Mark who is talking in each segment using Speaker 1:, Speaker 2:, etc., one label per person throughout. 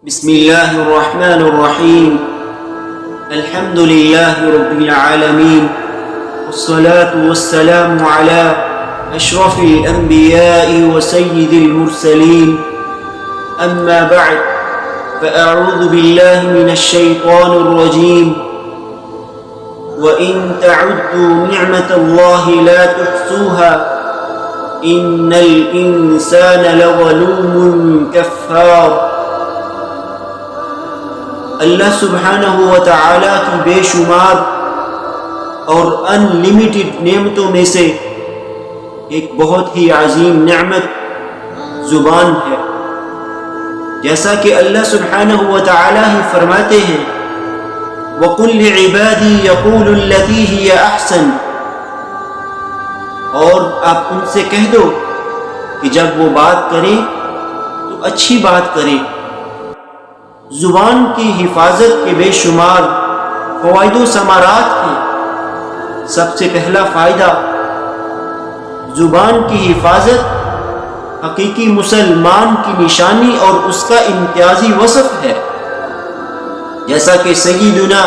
Speaker 1: بسم الله الرحمن الرحيم. الحمد لله رب العالمين، والصلاة والسلام على أشرف الأنبياء وسيد المرسلين. أما بعد، فأعوذ بالله من الشيطان الرجيم. وإن تعدوا نعمة الله لا تحصوها إن الإنسان لظلوم كفار. اللہ سبحانہ و تعالیٰ کی بے شمار اور ان لمیٹڈ نعمتوں میں سے ایک بہت ہی عظیم نعمت زبان ہے. جیسا کہ اللہ سبحانہ و تعالیٰ ہی فرماتے ہیں وَقُلْ لِعِبَادِي يَقُولُ الَّتِي هِيَ أَحْسَنُ، اور آپ ان سے کہہ دو کہ جب وہ بات کریں تو اچھی بات کریں. زبان کی حفاظت کے بے شمار فوائد و ثمرات ہیں. سب سے پہلا فائدہ، زبان کی حفاظت حقیقی مسلمان کی نشانی اور اس کا امتیازی وصف ہے. جیسا کہ سیدنا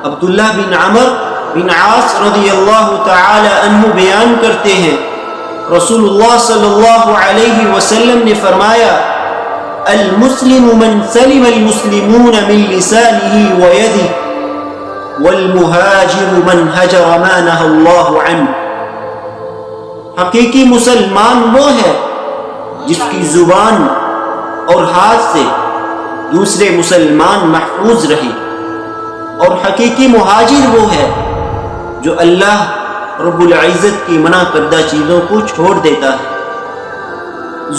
Speaker 1: عبداللہ بن عمر بن عاص رضی اللہ تعالی عنہ بیان کرتے ہیں، رسول اللہ صلی اللہ علیہ وسلم نے فرمایا المسلم من سلم المسلمون من لسانه ويده والمهاجر من هجر ما نهى الله عنه. حقیقی مسلمان وہ ہے جس کی زبان اور ہاتھ سے دوسرے مسلمان محفوظ رہے، اور حقیقی مہاجر وہ ہے جو اللہ رب العزت کی منع کردہ چیزوں کو چھوڑ دیتا ہے.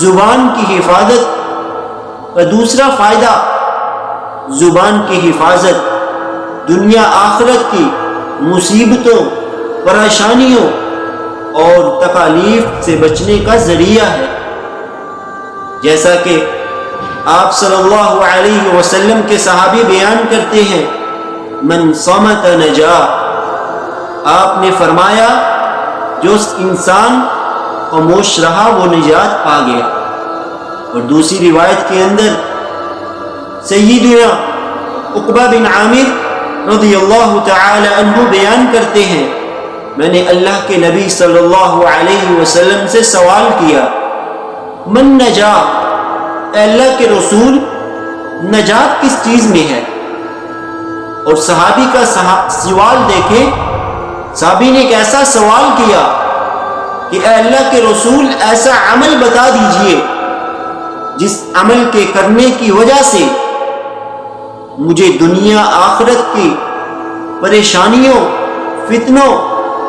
Speaker 1: زبان کی حفاظت کا دوسرا فائدہ، زبان کی حفاظت دنیا آخرت کی مصیبتوں، پریشانیوں اور تکالیف سے بچنے کا ذریعہ ہے. جیسا کہ آپ صلی اللہ علیہ وسلم کے صحابی بیان کرتے ہیں من صمت نجا. آپ نے فرمایا جو انسان خاموش رہا وہ نجات پا گیا. اور دوسری روایت کے اندر سیدنا عقبہ بن عامر رضی اللہ تعالی عنہ بیان کرتے ہیں میں نے اللہ کے نبی صلی اللہ علیہ وسلم سے سوال کیا من نجا، اے اللہ کے رسول نجات کس چیز میں ہے؟ اور صحابی کا سوال دیکھیں، صحابی نے ایک ایسا سوال کیا کہ اے اللہ کے رسول ایسا عمل بتا دیجئے جس عمل کے کرنے کی وجہ سے مجھے دنیا آخرت کی پریشانیوں، فتنوں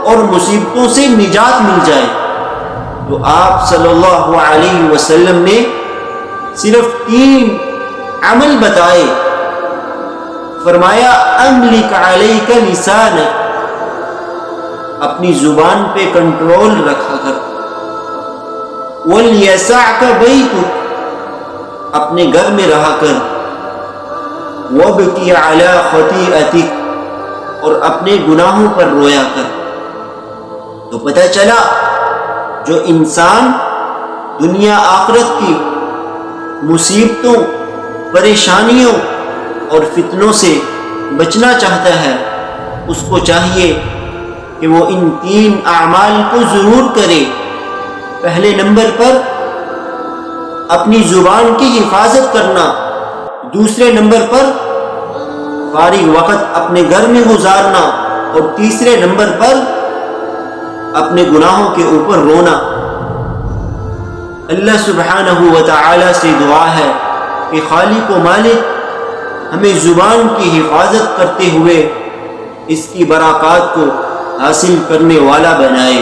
Speaker 1: اور مصیبتوں سے نجات مل جائے. تو آپ صلی اللہ علیہ وسلم نے صرف 3 عمل بتائے. فرمایا املک علیک لسانک، اپنی زبان پہ کنٹرول رکھا کر. ولیسعک بیتک، اپنے گھر میں رہا کر. وابکی علی خطیئتک، اور اپنے گناہوں پر رویا کر. تو پتہ چلا جو انسان دنیا آخرت کی مصیبتوں، پریشانیوں اور فتنوں سے بچنا چاہتا ہے اس کو چاہیے کہ وہ ان 3 اعمال کو ضرور کرے. پہلے نمبر پر اپنی زبان کی حفاظت کرنا، دوسرے نمبر پر فارغ وقت اپنے گھر میں گزارنا، اور تیسرے نمبر پر اپنے گناہوں کے اوپر رونا. اللہ سبحانہ و تعالی سے دعا ہے کہ خالق و مالک ہمیں زبان کی حفاظت کرتے ہوئے اس کی برکات کو حاصل کرنے والا بنائے.